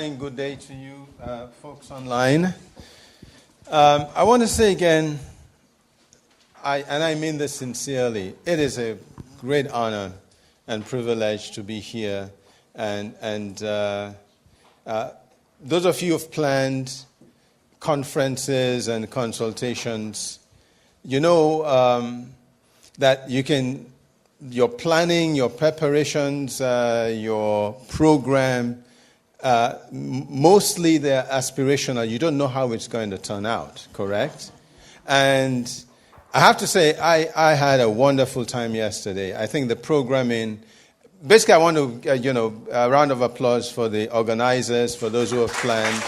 Good day to you, folks online. I want to say again, and I mean this sincerely, it is a great honor and privilege to be here. And those of you who have planned conferences and consultations, you know that your planning, your preparations, your program, mostly they're aspirational. You don't know how it's going to turn out, correct? And I have to say, I had a wonderful time yesterday. I think the programming, basically I want to, a round of applause for the organizers, for those who have planned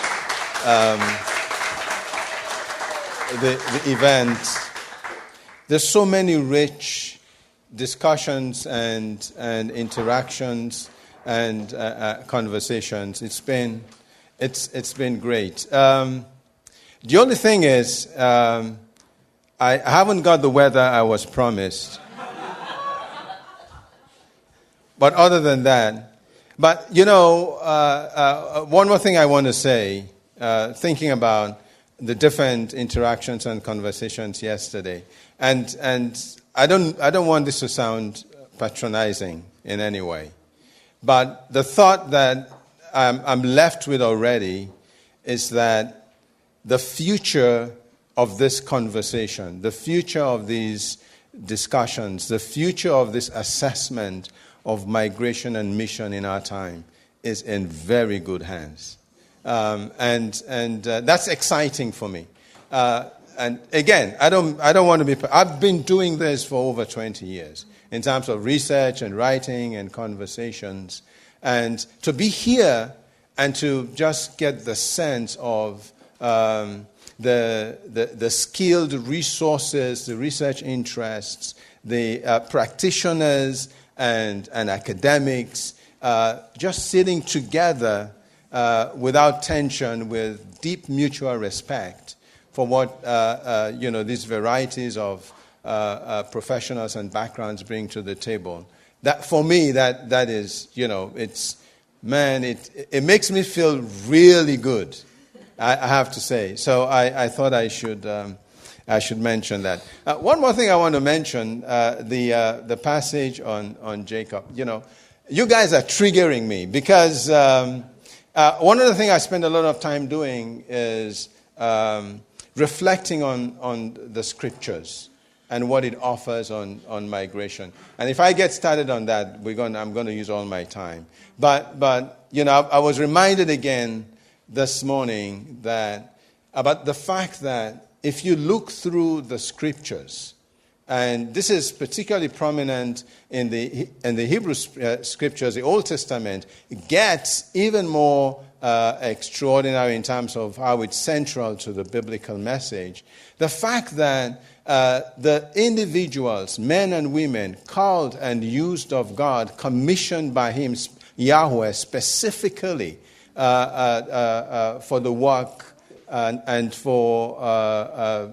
the event. There's so many rich discussions and interactions and conversations. It's been great. The only thing is, I haven't got the weather I was promised. But other than that, one more thing I want to say, thinking about the different interactions and conversations yesterday, and I don't want this to sound patronizing in any way. But the thought that I'm left with already is that the future of this conversation, the future of these discussions, the future of this assessment of migration and mission in our time is in very good hands. And that's exciting for me. And again, I don't want to be... I've been doing this for over 20 years. In terms of research and writing and conversations. And to be here and to just get the sense of the skilled resources, the research interests, the practitioners and academics, just sitting together without tension, with deep mutual respect for what, these varieties of professionals and backgrounds bring to the table. That for me, that is, it makes me feel really good. I have to say. So I thought I should mention that. One more thing I want to mention: the passage on Jacob. You guys are triggering me because one of the things I spend a lot of time doing is reflecting on the scriptures and what it offers on migration. And if I get started on that, I'm going to use all my time. But I was reminded again this morning about the fact that if you look through the scriptures, and this is particularly prominent in the Hebrew scriptures, the Old Testament, it gets even more extraordinary in terms of how it's central to the biblical message. The fact that the individuals, men and women, called and used of God, commissioned by Him, Yahweh, specifically for the work and for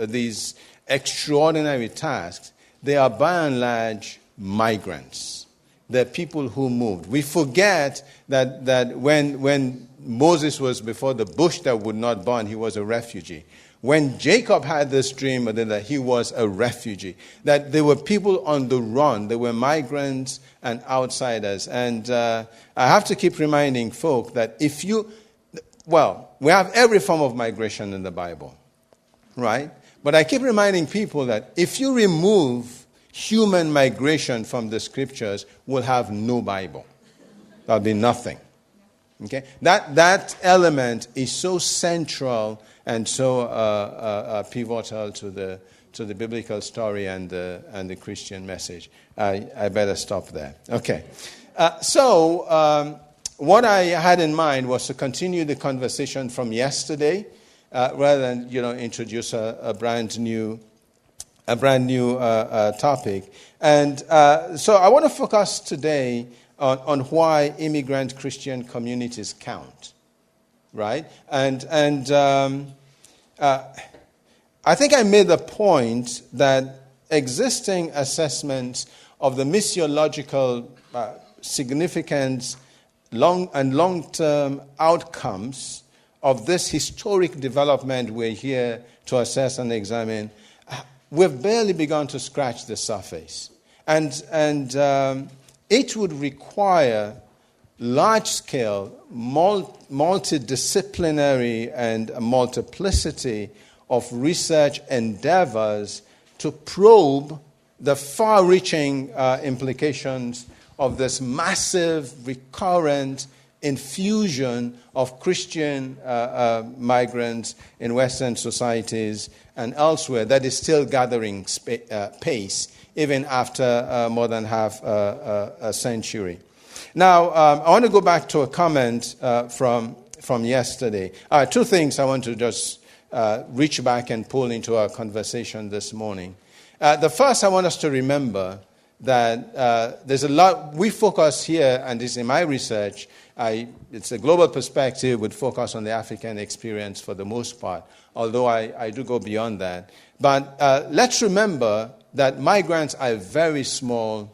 these extraordinary tasks, they are by and large migrants. They're people who moved. We forget that when Moses was before the bush that would not burn, he was a refugee. When Jacob had this dream that he was a refugee, that there were people on the run, there were migrants and outsiders. And I have to keep reminding folk that we have every form of migration in the Bible, right? But I keep reminding people that if you remove human migration from the scriptures, we'll have no Bible. There'll be nothing. Okay? That element is so central and so pivotal to the biblical story and the Christian message. I better stop there. Okay. So what I had in mind was to continue the conversation from yesterday, rather than introduce a brand new topic. And so I want to focus today on why immigrant Christian communities count, right? And I think I made the point that existing assessments of the missiological significance long-term outcomes of this historic development we're here to assess and examine, we've barely begun to scratch the surface. And it would require large-scale, multidisciplinary and a multiplicity of research endeavors to probe the far-reaching implications of this massive, recurrent infusion of Christian migrants in Western societies and elsewhere that is still gathering pace, even after more than half a century. Now, I want to go back to a comment from yesterday. Two things I want to just reach back and pull into our conversation this morning. The first, I want us to remember that there's a lot, we focus here, and this is in my research, it's a global perspective, would focus on the African experience for the most part, although I do go beyond that. But let's remember that migrants are a very small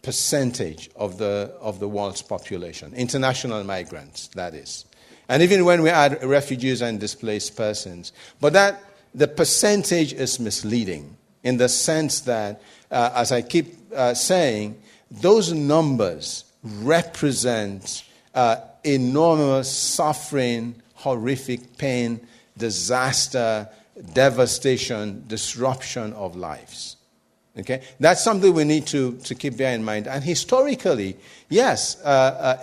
percentage of the world's population, international migrants, that is. And even when we add refugees and displaced persons. But that the percentage is misleading in the sense that, as I keep saying, those numbers represent enormous suffering, horrific pain, disaster, devastation, disruption of lives. Okay, that's something we need to keep bear in mind. And historically, yes,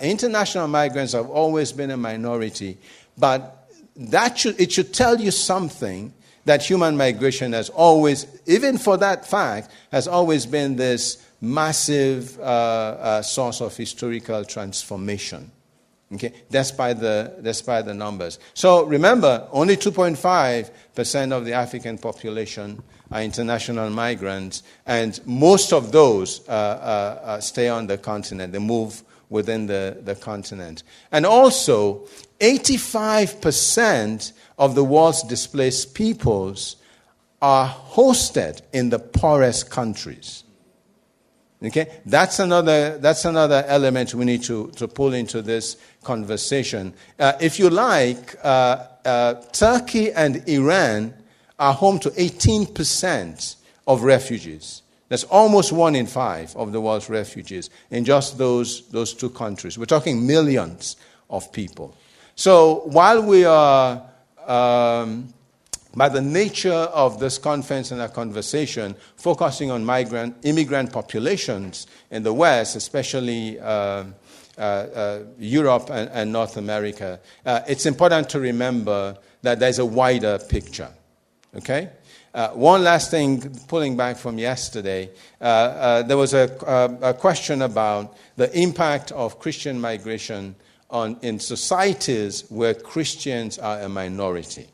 international migrants have always been a minority, but it should tell you something that human migration has always, even for that fact, has always been this massive source of historical transformation. Okay, despite the numbers. So remember, only 2.5% of the African population are international migrants, and most of those stay on the continent. They move within the continent. And also, 85% of the world's displaced peoples are hosted in the poorest countries. Okay, that's another element we need to pull into this conversation. If you like, Turkey and Iran are home to 18% of refugees. That's almost 1 in 5 of the world's refugees in just those two countries. We're talking millions of people. So while we are, by the nature of this conference and our conversation, focusing on immigrant populations in the West, especially Europe and North America, it's important to remember that there's a wider picture. Okay? One last thing, pulling back from yesterday, there was a question about the impact of Christian migration in societies where Christians are a minority.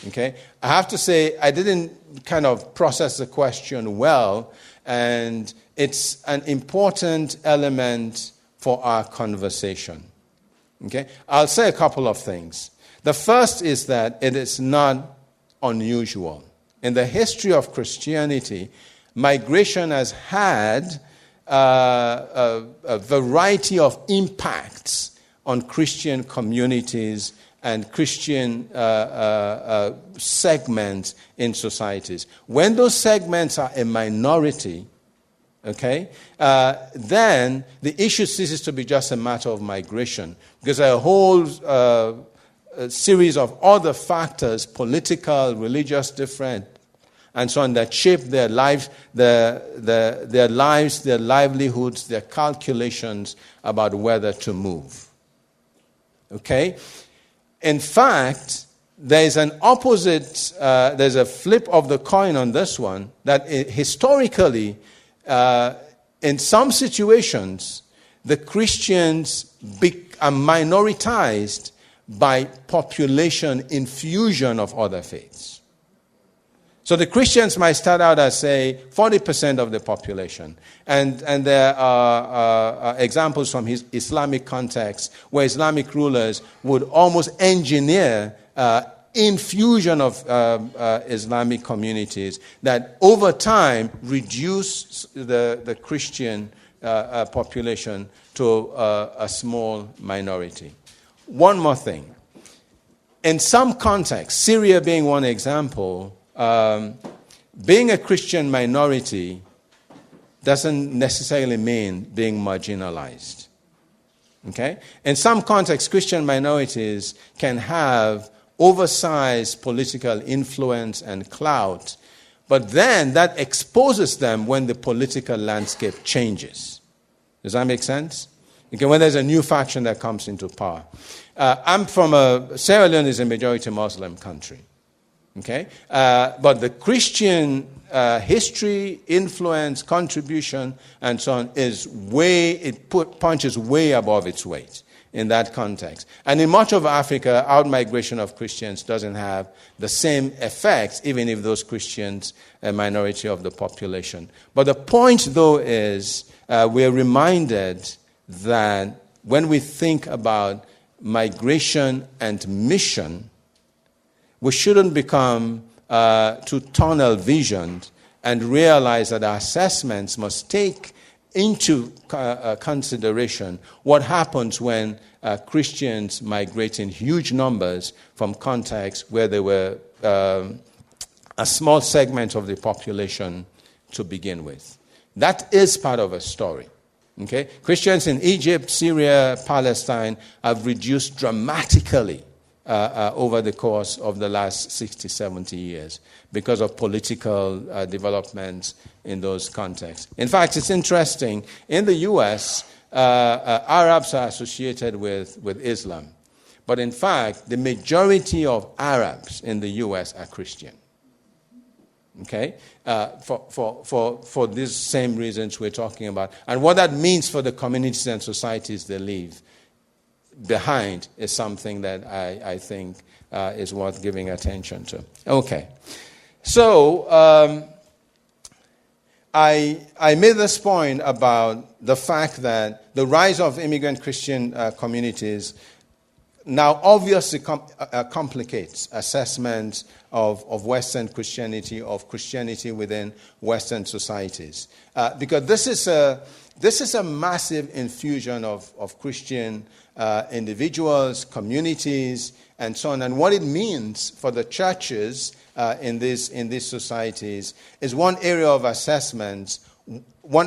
Okay? I have to say, I didn't kind of process the question well, and it's an important element for our conversation. Okay? I'll say a couple of things. The first is that it is not unusual. In the history of Christianity, migration has had a variety of impacts on Christian communities and Christian segments in societies. When those segments are a minority, okay, then the issue ceases to be just a matter of migration, because a whole series of other factors, political, religious, different, and so on, that shape their lives, their livelihoods, their calculations about whether to move. Okay? In fact, there's an opposite, there's a flip of the coin on this one, that historically, in some situations, the Christians are minoritized by population infusion of other faiths. So the Christians might start out as, say, 40% of the population. And there are examples from his Islamic context where Islamic rulers would almost engineer infusion of Islamic communities that over time reduce the Christian population to a small minority. One more thing. In some contexts, Syria being one example, being a Christian minority doesn't necessarily mean being marginalized. Okay? In some contexts, Christian minorities can have oversized political influence and clout, but then that exposes them when the political landscape changes. Does that make sense? Okay, when there's a new faction that comes into power. Sierra Leone is a majority Muslim country. Okay? But the Christian history, influence, contribution, and so on punches way above its weight in that context. And in much of Africa, out-migration of Christians doesn't have the same effects, even if those Christians are a minority of the population. But the point, though, is we're reminded that when we think about migration and mission, we shouldn't become too tunnel visioned and realize that our assessments must take into consideration what happens when Christians migrate in huge numbers from contexts where they were a small segment of the population to begin with. That is part of a story. Okay? Christians in Egypt, Syria, Palestine have reduced dramatically over the course of the last 60, 70 years because of political developments in those contexts. In fact, it's interesting. In the U.S., Arabs are associated with Islam. But in fact, the majority of Arabs in the U.S. are Christian. Okay? For these same reasons we're talking about. And what that means for the communities and societies they live behind is something that I think is worth giving attention to. Okay. So, I made this point about the fact that the rise of immigrant Christian communities now obviously complicates assessments of Western Christianity, of Christianity within Western societies. Because this is a massive infusion of Christian individuals, communities, and so on. And what it means for the churches in these societies is one area of assessment where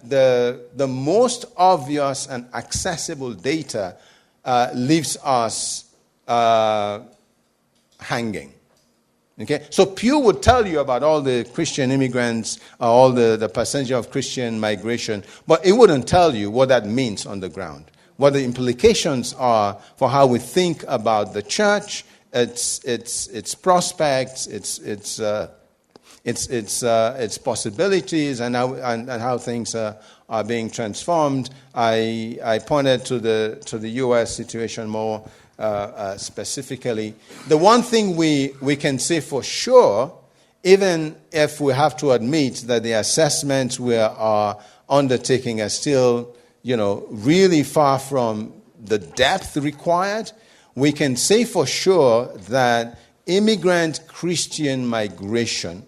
the most obvious and accessible data leaves us hanging. Okay, so Pew would tell you about all the Christian immigrants, all the percentage of Christian migration, but it wouldn't tell you what that means on the ground, what the implications are for how we think about the church, its prospects, its possibilities, and how things are being transformed. I pointed to the U.S. situation more specifically. The one thing we can say for sure, even if we have to admit that the assessments we are undertaking are still, really far from the depth required, we can say for sure that immigrant Christian migration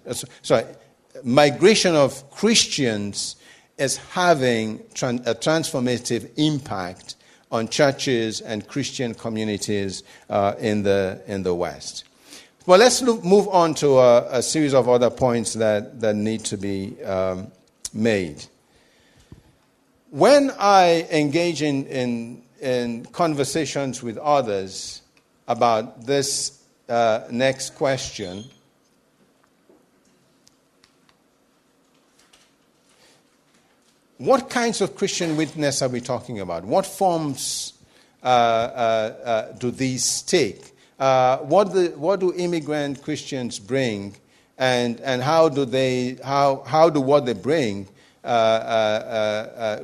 of Christians is having a transformative impact on churches and Christian communities in the West. Well, let's move on to a series of other points that need to be made. When I engage in conversations with others about this next question, what kinds of Christian witness are we talking about? What forms do these take? What do immigrant Christians bring, and how do what they bring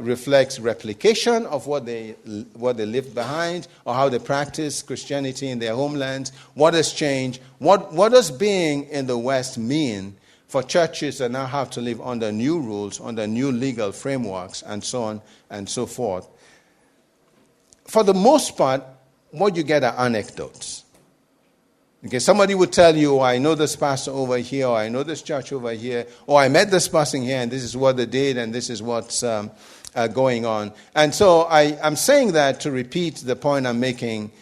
reflects replication of what they left behind, or how they practice Christianity in their homelands? What has changed? What does being in the West mean for churches that now have to live under new rules, under new legal frameworks, and so on and so forth? For the most part, what you get are anecdotes. Okay, somebody would tell you, I know this pastor over here, or I know this church over here, or I met this person here, and this is what they did, and this is what's going on. And so I'm saying that to repeat the point I'm making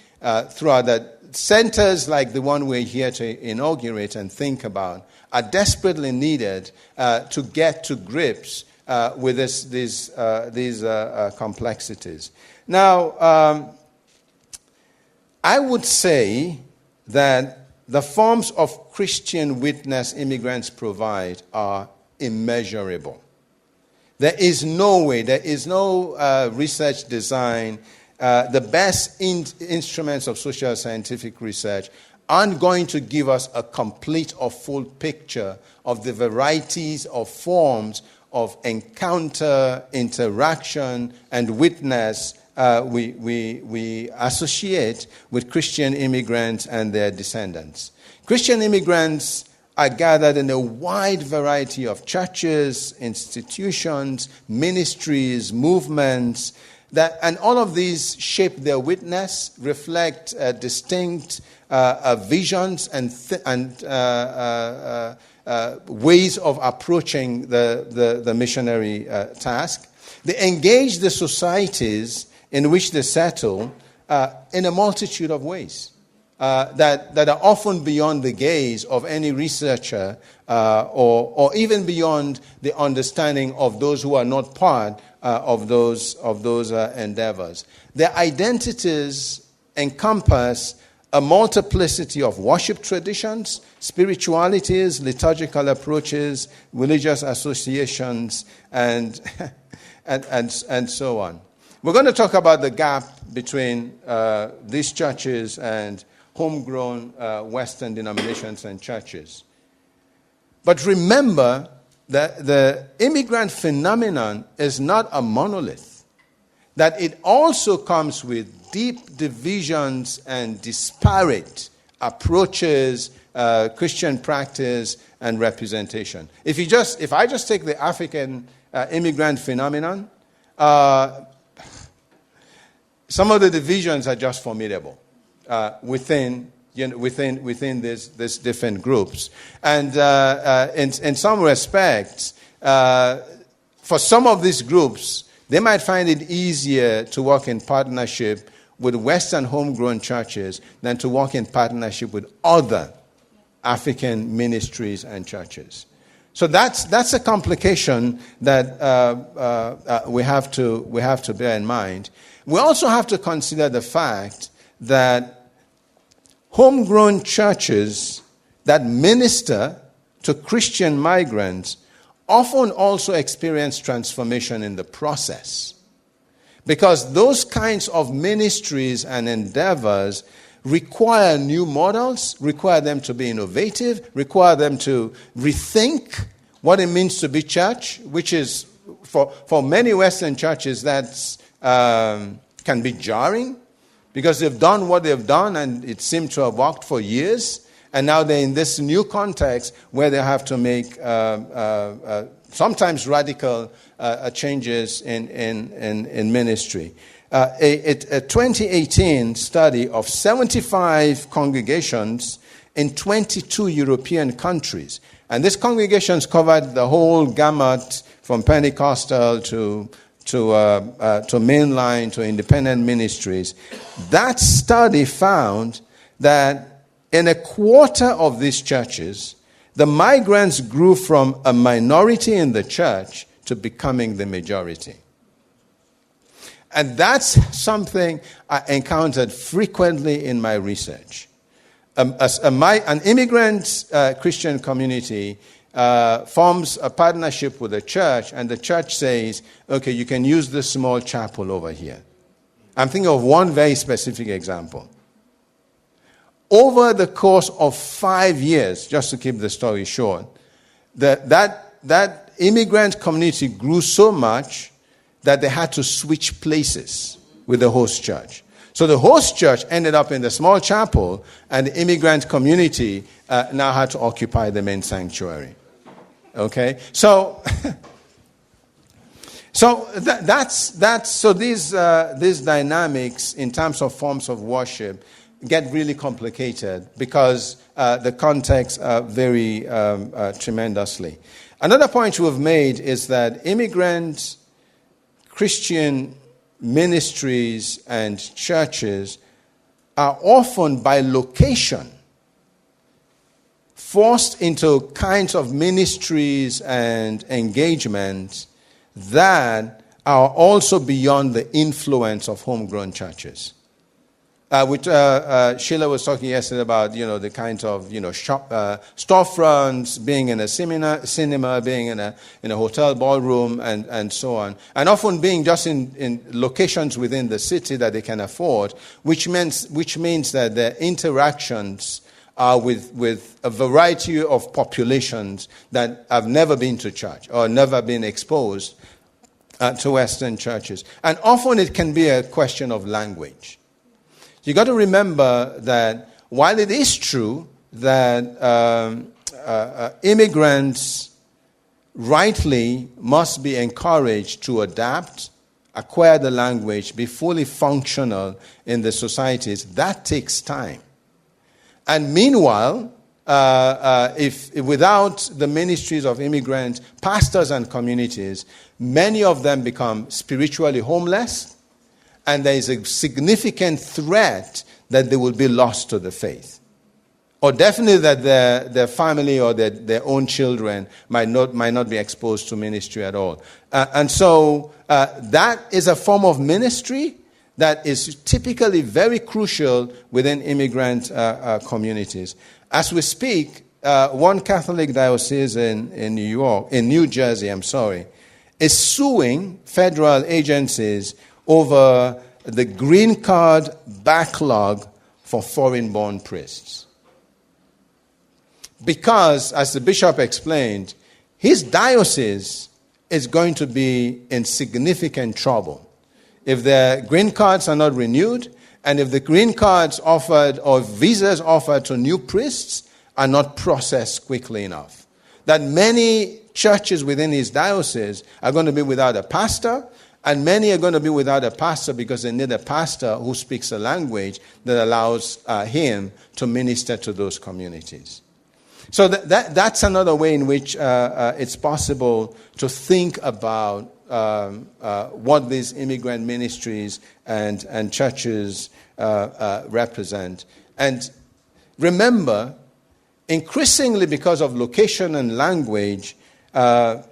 throughout, that centers like the one we're here to inaugurate and think about are desperately needed to get to grips with these complexities. Now, I would say that the forms of Christian witness immigrants provide are immeasurable. There is no way, there is no research design. The best instruments of social scientific research aren't going to give us a complete or full picture of the varieties of forms of encounter, interaction, and witness we associate with Christian immigrants and their descendants. Christian immigrants are gathered in a wide variety of churches, institutions, ministries, movements, and all of these shape their witness, reflect distinct visions and ways of approaching the missionary task. They engage the societies in which they settle in a multitude of ways that are often beyond the gaze of any researcher or even beyond the understanding of those who are not part of those endeavors. Their identities encompass a multiplicity of worship traditions, spiritualities, liturgical approaches, religious associations, and so on. We're going to talk about the gap between these churches and homegrown Western denominations and churches. But remember that the immigrant phenomenon is not a monolith, that it also comes with deep divisions and disparate approaches, Christian practice, and representation. If I just take the African immigrant phenomenon, some of the divisions are just formidable within these different groups. And in some respects, for some of these groups, they might find it easier to work in partnership with Western homegrown churches than to work in partnership with other African ministries and churches. So that's a complication that we have to bear in mind. We also have to consider the fact that homegrown churches that minister to Christian migrants often also experience transformation in the process. Because those kinds of ministries and endeavors require new models, require them to be innovative, require them to rethink what it means to be church, which is, for many Western churches, that's can be jarring, because they've done what they've done and it seemed to have worked for years, and now they're in this new context where they have to make sometimes radical changes in ministry. A 2018 study of 75 congregations in 22 European countries, and these congregations covered the whole gamut from Pentecostal to mainline to independent ministries. That study found that in a quarter of these churches, the migrants grew from a minority in the church to becoming the majority. And that's something I encountered frequently in my research. An immigrant Christian community forms a partnership with a church, and the church says, okay, you can use this small chapel over here. I'm thinking of one very specific example. Over the course of 5 years, just to keep the story short, that immigrant community grew so much that they had to switch places with the host church. So the host church ended up in the small chapel, and the immigrant community now had to occupy the main sanctuary. Okay, so these dynamics in terms of forms of worship get really complicated because the contexts vary tremendously. Another point we've made is that immigrant Christian ministries and churches are often by location forced into kinds of ministries and engagements that are also beyond the influence of homegrown churches. Sheila was talking yesterday about, the kinds of, storefronts, being in a cinema, being in a hotel ballroom, and so on. And often being just in locations within the city that they can afford, which means that their interactions are with a variety of populations that have never been to church or never been exposed to Western churches. And often it can be a question of language. You got to remember that while it is true that immigrants rightly must be encouraged to adapt, acquire the language, be fully functional in the societies, that takes time. And meanwhile, if without the ministries of immigrant pastors and communities, many of them become spiritually homeless, and there is a significant threat that they will be lost to the faith. Or definitely that their family or their own children might not be exposed to ministry at all. And so that is a form of ministry that is typically very crucial within immigrant communities. As we speak, one Catholic diocese in New Jersey, is suing federal agencies over the green card backlog for foreign-born priests. Because, as the bishop explained, his diocese is going to be in significant trouble if the green cards are not renewed, and if the green cards offered or visas offered to new priests are not processed quickly enough. That many churches within his diocese are going to be without a pastor, and many are going to be without a pastor because they need a pastor who speaks a language that allows him to minister to those communities. So that's another way in which it's possible to think about what these immigrant ministries and churches represent. And remember, increasingly because of location and language, the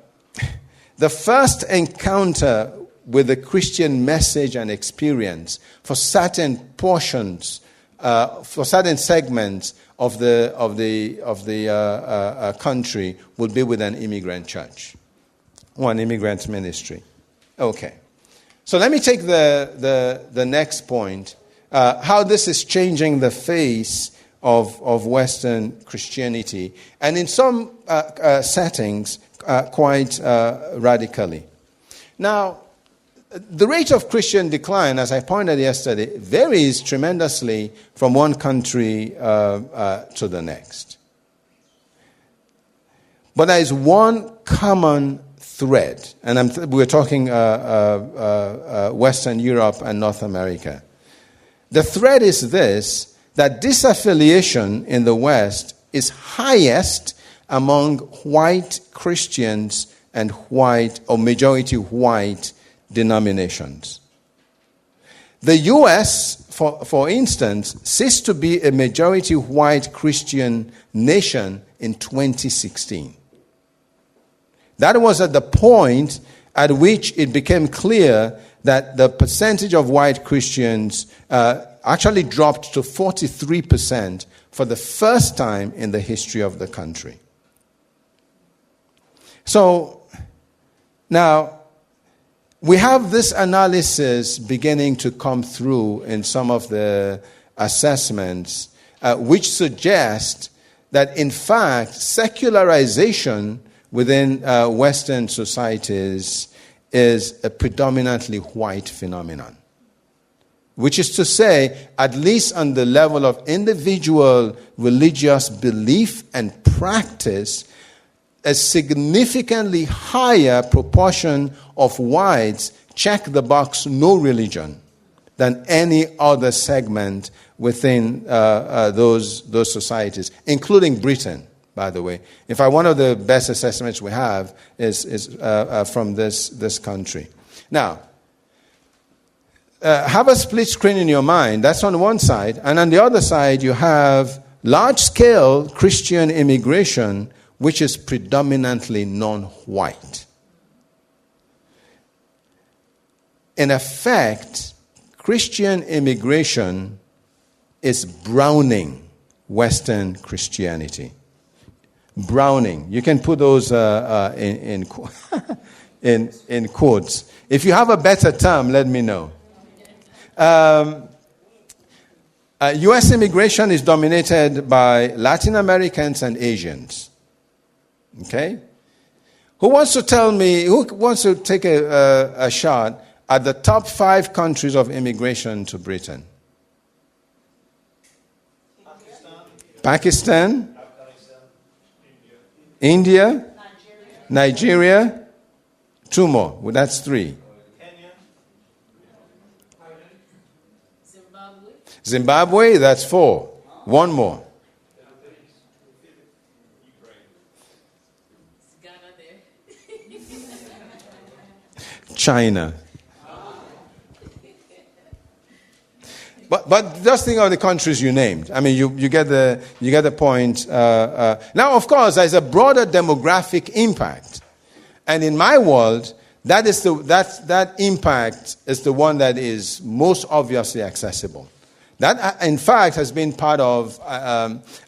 first encounter with the Christian message and experience for certain portions, for certain segments of the country would be with an immigrant church or an immigrant ministry. Okay, so let me take the next point: how this is changing the face of Western Christianity, and in some settings, quite radically. Now, the rate of Christian decline, as I pointed yesterday, varies tremendously from one country to the next. But there is one common thread, and we're talking Western Europe and North America. The thread is this, that disaffiliation in the West is highest among white Christians and white or majority white denominations. The U.S., for instance, ceased to be a majority white Christian nation in 2016. That was at the point at which it became clear that the percentage of white Christians actually dropped to 43% for the first time in the history of the country. So, now, we have this analysis beginning to come through in some of the assessments, which suggest that, in fact, secularization within Western societies is a predominantly white phenomenon. Which is to say, at least on the level of individual religious belief and practice, a significantly higher proportion of whites check the box no religion than any other segment within those societies, including Britain, by the way. In fact, one of the best assessments we have is from this country. Now, have a split screen in your mind. That's on one side. And on the other side, you have large-scale Christian immigration, which is predominantly non-white. In effect, Christian immigration is browning Western Christianity. Browning. You can put those in quotes. If you have a better term, let me know. U.S. immigration is dominated by Latin Americans and Asians. Okay? Who wants to take a shot at the top 5 countries of immigration to Britain? Pakistan, India, Nigeria, 2 more. Well, that's 3. Zimbabwe, that's 4. 1 more. China. But just think of the countries you named. I mean, you get the point. Now, of course, there's a broader demographic impact, and in my world, that impact is the one that is most obviously accessible. That, in fact, has been part of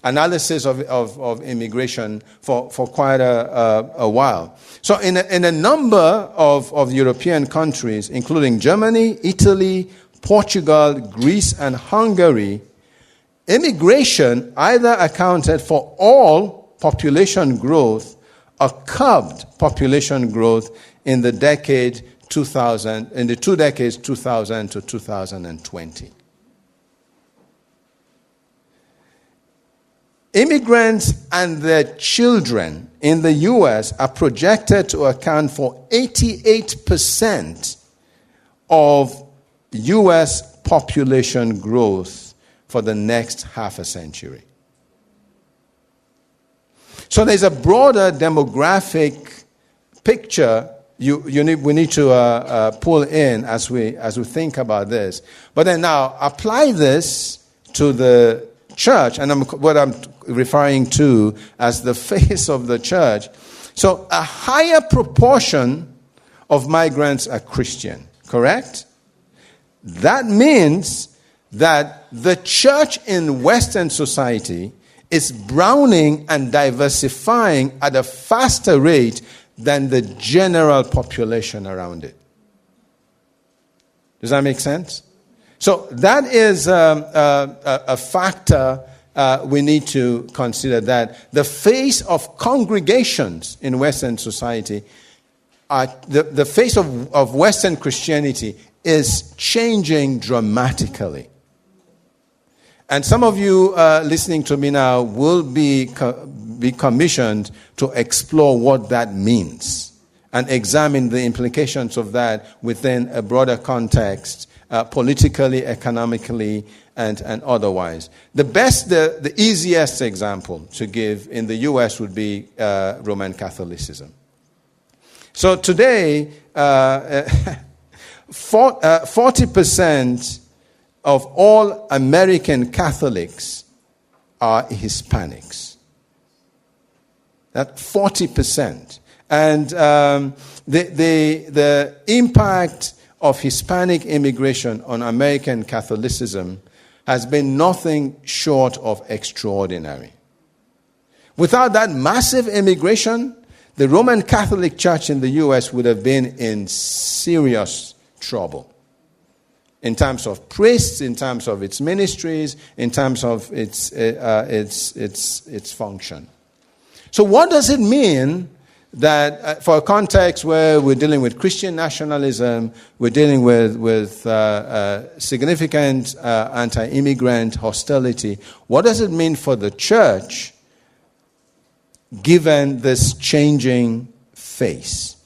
analysis of immigration for quite a while. So in a number of European countries, including Germany, Italy, Portugal, Greece, and Hungary, immigration either accounted for all population growth or curbed population growth in the 2 decades 2000 to 2020. Immigrants and their children in the U.S. are projected to account for 88% of U.S. population growth for the next half a century. So there's a broader demographic picture we need to pull in as we think about this. But then now apply this to the church, and what I'm referring to as the face of the church. So a higher proportion of migrants are Christian, correct? That means that the church in Western society is browning and diversifying at a faster rate than the general population around it. Does that make sense? So that is a factor we need to consider, that the face of congregations in Western society, the face of Western Christianity is changing dramatically. And some of you listening to me now will be commissioned to explore what that means and examine the implications of that within a broader context, politically, economically, and otherwise. The easiest example to give in the U.S. would be Roman Catholicism. So today, 40% of all American Catholics are Hispanics. That's 40%. And the impact of Hispanic immigration on American Catholicism has been nothing short of extraordinary. Without that massive immigration, the Roman Catholic Church in the U.S. would have been in serious trouble in terms of priests, in terms of its ministries, in terms of its function. So what does it mean that for a context where we're dealing with Christian nationalism, we're dealing with significant anti-immigrant hostility, what does it mean for the church given this changing face?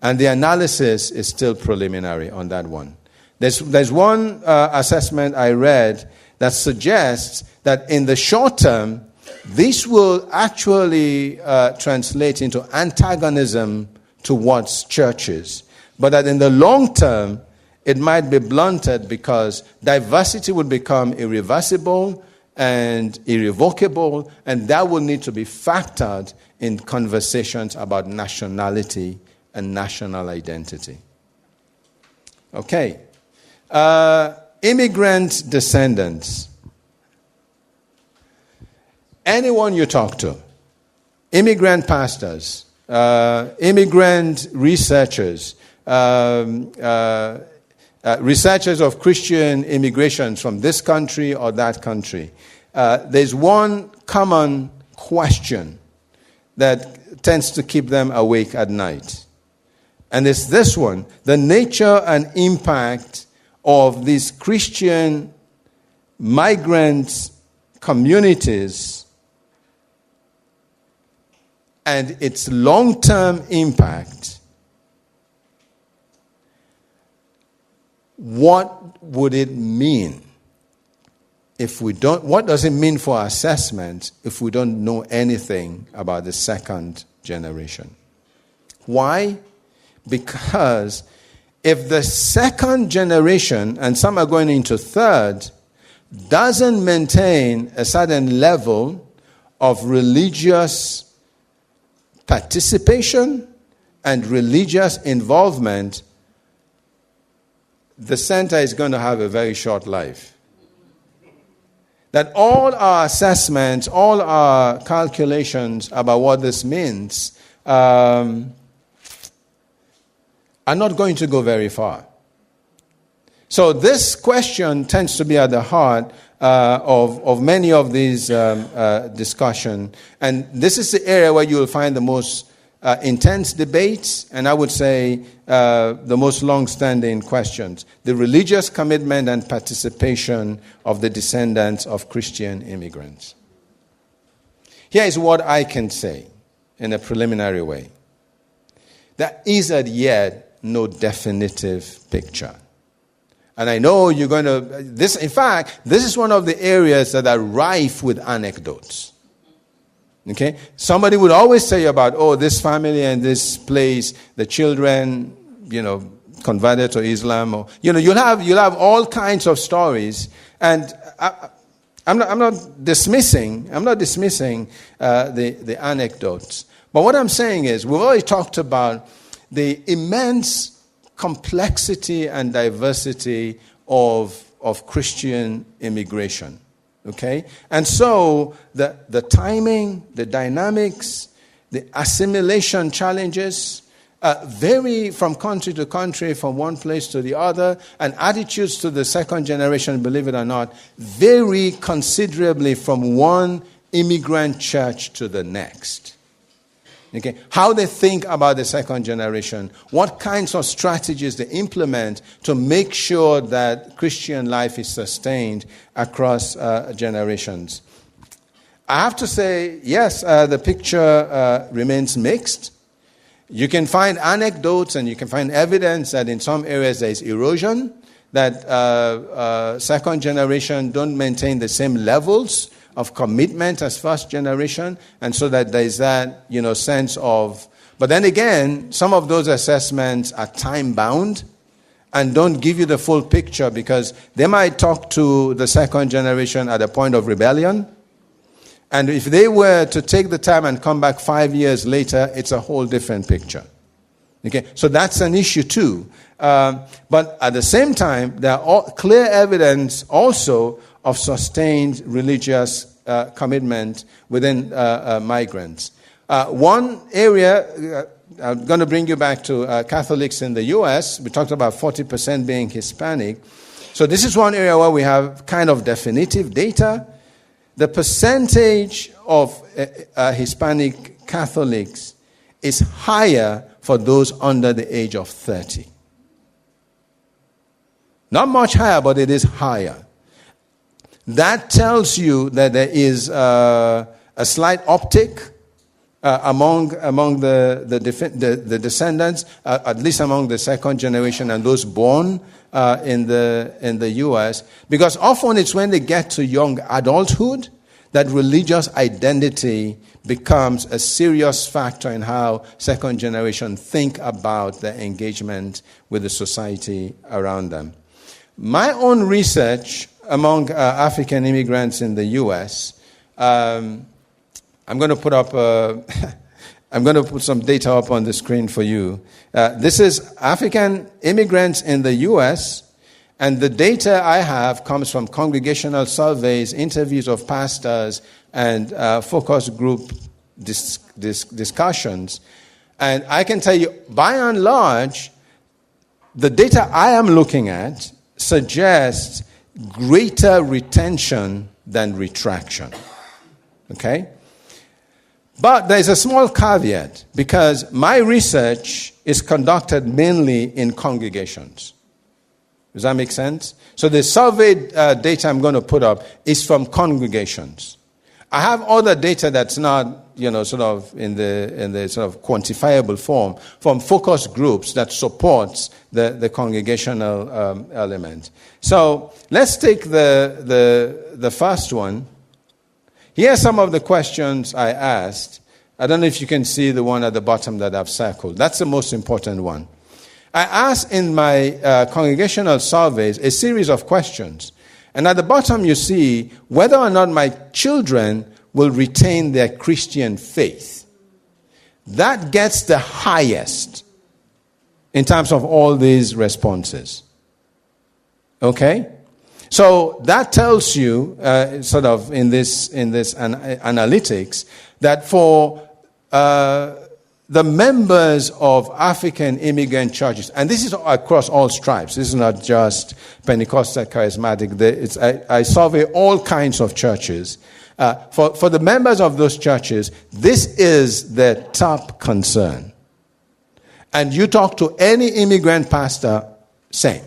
And the analysis is still preliminary on that one. There's one assessment I read that suggests that in the short term, this will actually translate into antagonism towards churches, but that in the long term, it might be blunted because diversity would become irreversible and irrevocable, and that would need to be factored in conversations about nationality and national identity. Okay. Immigrant descendants. Anyone you talk to, immigrant pastors, immigrant researchers, researchers of Christian immigration from this country or that country, there's one common question that tends to keep them awake at night. And it's this one: the nature and impact of these Christian migrant communities and its long-term impact. What would it mean if we don't? What does it mean for assessment if we don't know anything about the second generation? Why? Because if the second generation, and some are going into third, doesn't maintain a certain level of religious participation and religious involvement, the center is going to have a very short life. That all our assessments, all our calculations about what this means are not going to go very far. So this question tends to be at the heart of many of these discussions. And this is the area where you will find the most intense debates, and I would say the most long-standing questions. The religious commitment and participation of the descendants of Christian immigrants. Here is what I can say in a preliminary way. There is as yet no definitive picture. And I know you're going to, this is one of the areas that are rife with anecdotes. Okay? Somebody would always say about, this family and this place, the children, converted to Islam, or, you'll have all kinds of stories. And I'm not dismissing the anecdotes. But what I'm saying is, we've already talked about the immense complexity and diversity of Christian immigration. Okay? And so the timing, the dynamics, the assimilation challenges vary from country to country, from one place to the other, and attitudes to the second generation, believe it or not, vary considerably from one immigrant church to the next. Okay, how they think about the second generation, what kinds of strategies they implement to make sure that Christian life is sustained across generations. I have to say, yes, the picture remains mixed. You can find anecdotes and you can find evidence that in some areas there is erosion, that second generation don't maintain the same levels of commitment as first generation, and so that there is that, sense of... But then again, some of those assessments are time-bound and don't give you the full picture, because they might talk to the second generation at a point of rebellion, and if they were to take the time and come back 5 years later, it's a whole different picture. Okay, so that's an issue too. But at the same time, there are clear evidence also of sustained religious commitment within migrants. One area, I'm going to bring you back to Catholics in the U.S. We talked about 40% being Hispanic. So this is one area where we have kind of definitive data. The percentage of Hispanic Catholics is higher for those under the age of 30. Not much higher, but it is higher. That tells you that there is a slight uptick among the descendants, at least among the second generation and those born in the U.S. Because often it's when they get to young adulthood that religious identity becomes a serious factor in how second generation think about their engagement with the society around them. My own research among African immigrants in the U.S., I'm going to put up I'm going to put some data up on the screen for you. This is African immigrants in the U.S., and the data I have comes from congregational surveys, interviews of pastors, and focus group discussions. And I can tell you, by and large, the data I am looking at suggests greater retention than retraction. Okay? But there's a small caveat, because my research is conducted mainly in congregations. Does that make sense? So the survey data I'm going to put up is from congregations. I have other data that's not, sort of in the sort of quantifiable form from focus groups that supports the congregational element. So let's take the first one. Here are some of the questions I asked. I don't know if you can see the one at the bottom that I've circled. That's the most important one. I asked in my congregational surveys a series of questions. And at the bottom you see whether or not my children will retain their Christian faith. That gets the highest in terms of all these responses. Okay? So that tells you, sort of in this analytics, that for the members of African immigrant churches, and this is across all stripes, this is not just Pentecostal charismatic, I survey all kinds of churches. For the members of those churches, this is their top concern. And you talk to any immigrant pastor, same.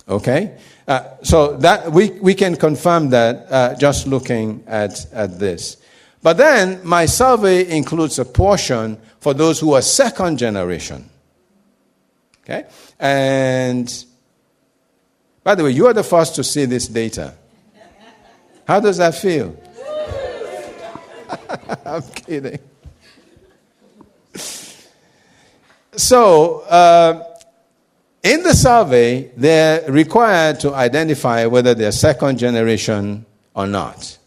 Okay? So that we can confirm that just looking at this. But then my survey includes a portion for those who are second generation. Okay? And by the way, you are the first to see this data. How does that feel? I'm kidding. So, in the survey, they're required to identify whether they're second generation or not.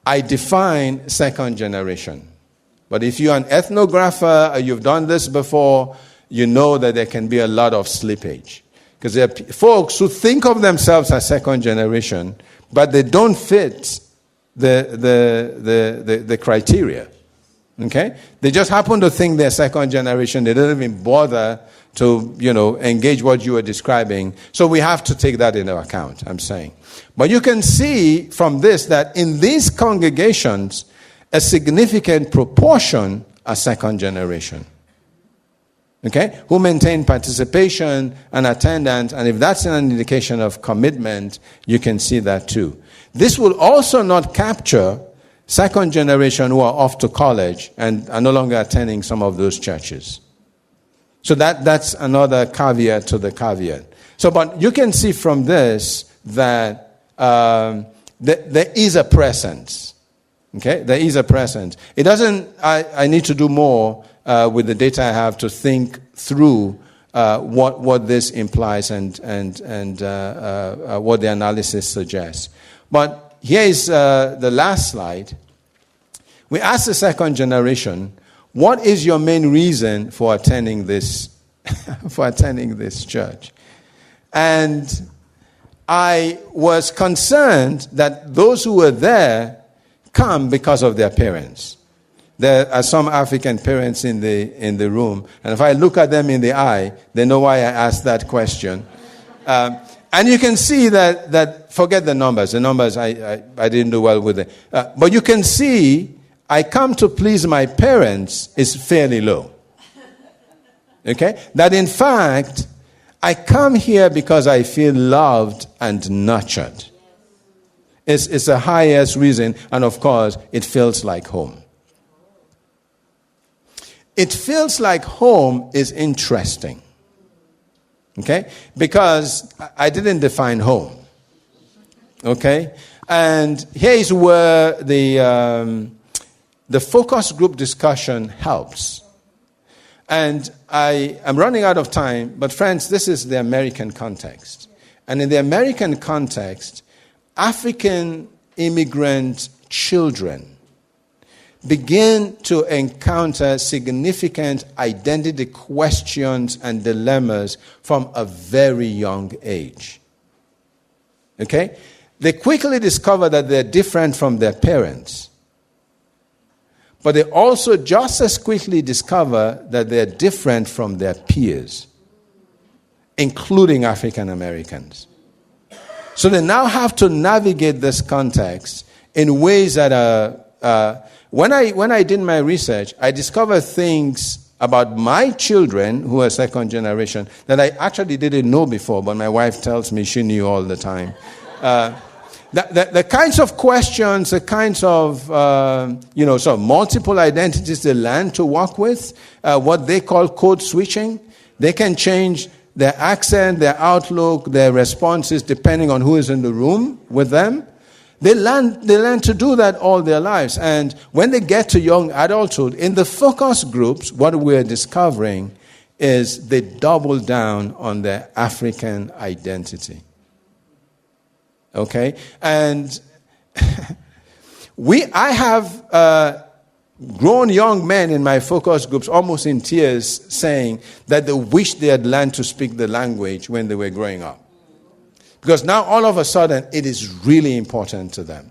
I define second generation. But if you're an ethnographer or you've done this before, you know that there can be a lot of slippage. Because there are folks who think of themselves as second generation, but they don't fit the criteria. Okay? They just happen to think they're second generation. They don't even bother to, engage what you were describing. So we have to take that into account, I'm saying. But you can see from this that in these congregations, a significant proportion are second generation. Okay? Who maintain participation and attendance, and if that's an indication of commitment, you can see that too. This will also not capture second generation who are off to college and are no longer attending some of those churches. So that's another caveat to the caveat. So, but you can see from this that there is a presence. Okay? There is a presence. It doesn't, I need to do more with the data I have to think through what this implies and what the analysis suggests. But here is the last slide. We asked the second generation, what is your main reason for attending this church? And I was concerned that those who were there come because of their parents. There are some African parents in the room, and if I look at them in the eye, they know why I asked that question. And you can see that forget the numbers. The numbers I didn't do well with it. But you can see I come to please my parents is fairly low. Okay? That in fact, I come here because I feel loved and nurtured. It's the highest reason, and of course, it feels like home. It feels like home is interesting. Okay? Because I didn't define home. Okay? And here is where the focus group discussion helps. And I am running out of time, but friends, this is the American context. And in the American context, African immigrant children begin to encounter significant identity questions and dilemmas from a very young age. Okay? They quickly discover that they're different from their parents. But they also just as quickly discover that they're different from their peers, including African Americans. So they now have to navigate this context in ways that are... When I did my research, I discovered things about my children who are second generation that I actually didn't know before, but my wife tells me she knew all the time. The kinds of questions, the kinds of, sort of multiple identities they learn to work with, what they call code switching. They can change their accent, their outlook, their responses depending on who is in the room with them. They learn to do that all their lives. And when they get to young adulthood, in the focus groups, what we're discovering is they double down on their African identity. Okay? And I have grown young men in my focus groups almost in tears saying that they wish they had learned to speak the language when they were growing up. Because now all of a sudden it is really important to them.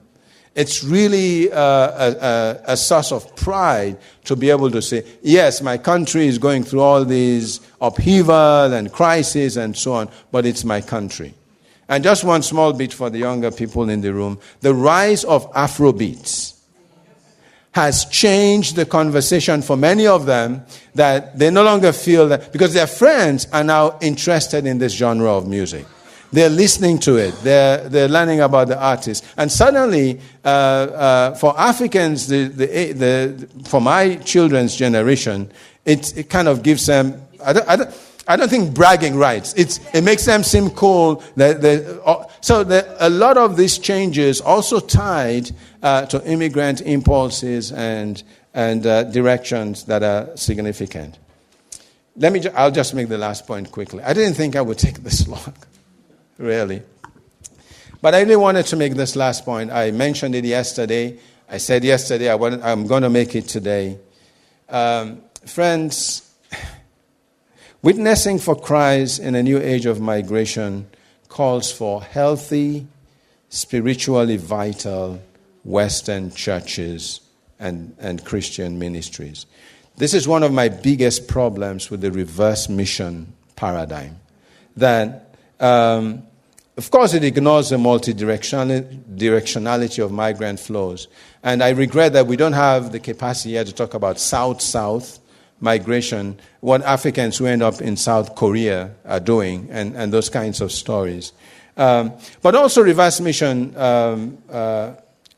It's really a source of pride to be able to say, yes, my country is going through all these upheaval and crisis and so on, but it's my country. And just one small bit for the younger people in the room. The rise of Afrobeats has changed the conversation for many of them, that they no longer feel that, because their friends are now interested in this genre of music. They're listening to it. They're learning about the artists. And suddenly, for Africans, for my children's generation, it kind of gives them, I don't think bragging rights. It makes them seem cool. So a lot of these changes also tied to immigrant impulses and directions that are significant. I'll just make the last point quickly. I didn't think I would take this long. Really. But I really wanted to make this last point. I mentioned it yesterday. I said yesterday I'm going to make it today. Friends, witnessing for Christ in a new age of migration calls for healthy, spiritually vital Western churches and Christian ministries. This is one of my biggest problems with the reverse mission paradigm. That of course, it ignores the multi-directionality of migrant flows. And I regret that we don't have the capacity here to talk about South-South migration, what Africans who end up in South Korea are doing, and those kinds of stories. But also reverse mission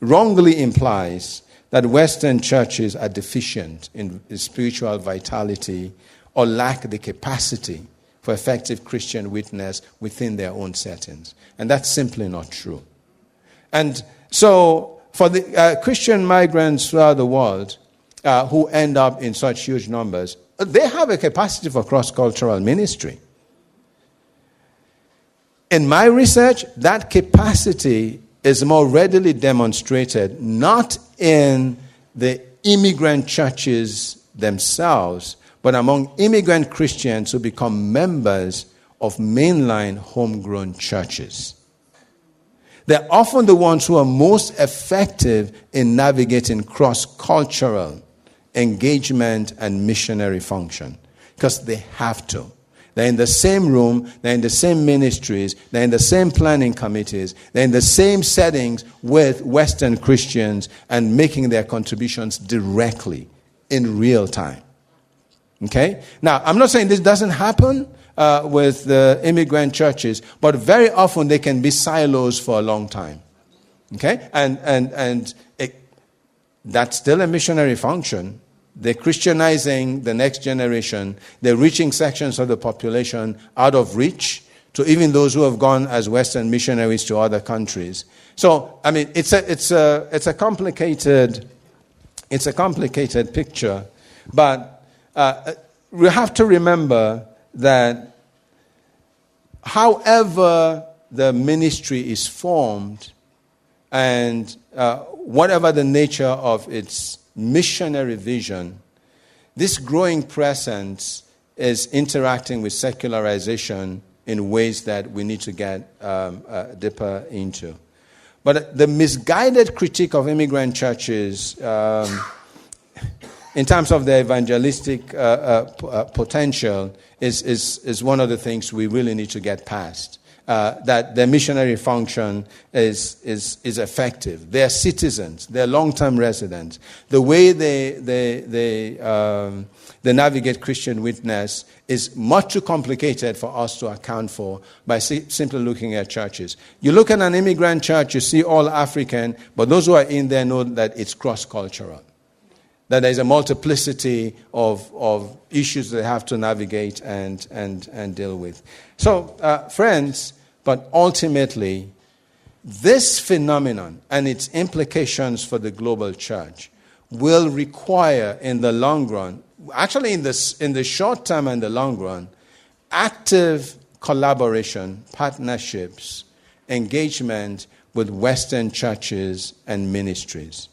wrongly implies that Western churches are deficient in spiritual vitality or lack the capacity for effective Christian witness within their own settings. And that's simply not true. And so for the Christian migrants throughout the world who end up in such huge numbers, they have a capacity for cross-cultural ministry. In my research, that capacity is more readily demonstrated not in the immigrant churches themselves, but among immigrant Christians who become members of mainline homegrown churches. They're often the ones who are most effective in navigating cross-cultural engagement and missionary function, because they have to. They're in the same room, they're in the same ministries, they're in the same planning committees, they're in the same settings with Western Christians and making their contributions directly in real time. Okay? Now, I'm not saying this doesn't happen with the immigrant churches, but very often they can be silos for a long time. Okay? And that's still a missionary function. They're Christianizing the next generation. They're reaching sections of the population out of reach to even those who have gone as Western missionaries to other countries. So, I mean, it's a complicated picture, but we have to remember that however the ministry is formed and whatever the nature of its missionary vision, this growing presence is interacting with secularization in ways that we need to get deeper into. But the misguided critique of immigrant churches in terms of their evangelistic potential is one of the things we really need to get past. That their missionary function is effective. They're citizens. They're long-term residents. The way they navigate Christian witness is much too complicated for us to account for by simply looking at churches. You look at an immigrant church, you see all African, but those who are in there know that it's cross-cultural, that there's a multiplicity of issues they have to navigate and deal with. So, friends, but ultimately, this phenomenon and its implications for the global church will require, in the long run, actually in the short term and the long run, active collaboration, partnerships, engagement with Western churches and ministries.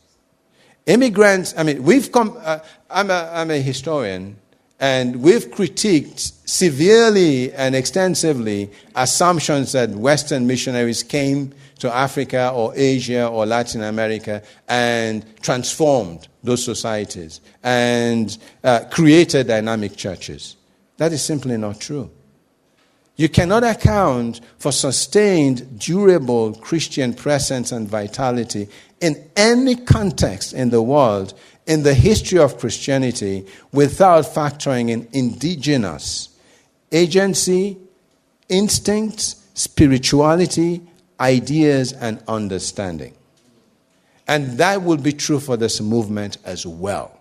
Immigrants, I mean, we've come, I'm a historian, and we've critiqued severely and extensively assumptions that Western missionaries came to Africa or Asia or Latin America and transformed those societies and created dynamic churches. That is simply not true. You cannot account for sustained, durable Christian presence and vitality in any context in the world, in the history of Christianity, without factoring in indigenous agency, instincts, spirituality, ideas, and understanding. And that will be true for this movement as well.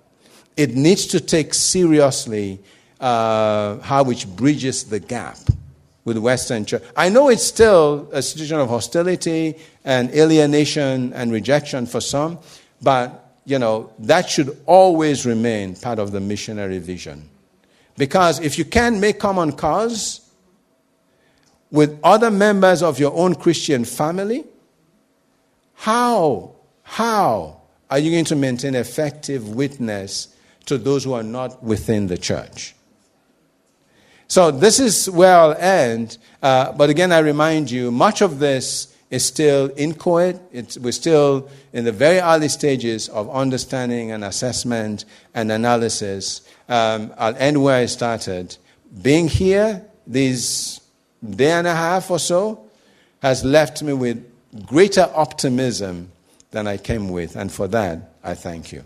It needs to take seriously how it bridges the gap with Western church. I know it's still a situation of hostility and alienation and rejection for some, but that should always remain part of the missionary vision. Because if you can't make common cause with other members of your own Christian family, how are you going to maintain effective witness to those who are not within the church? So this is where I'll end. But again, I remind you, much of this is still inchoate. We're still in the very early stages of understanding and assessment and analysis. I'll end where I started. Being here this day and a half or so has left me with greater optimism than I came with. And for that, I thank you.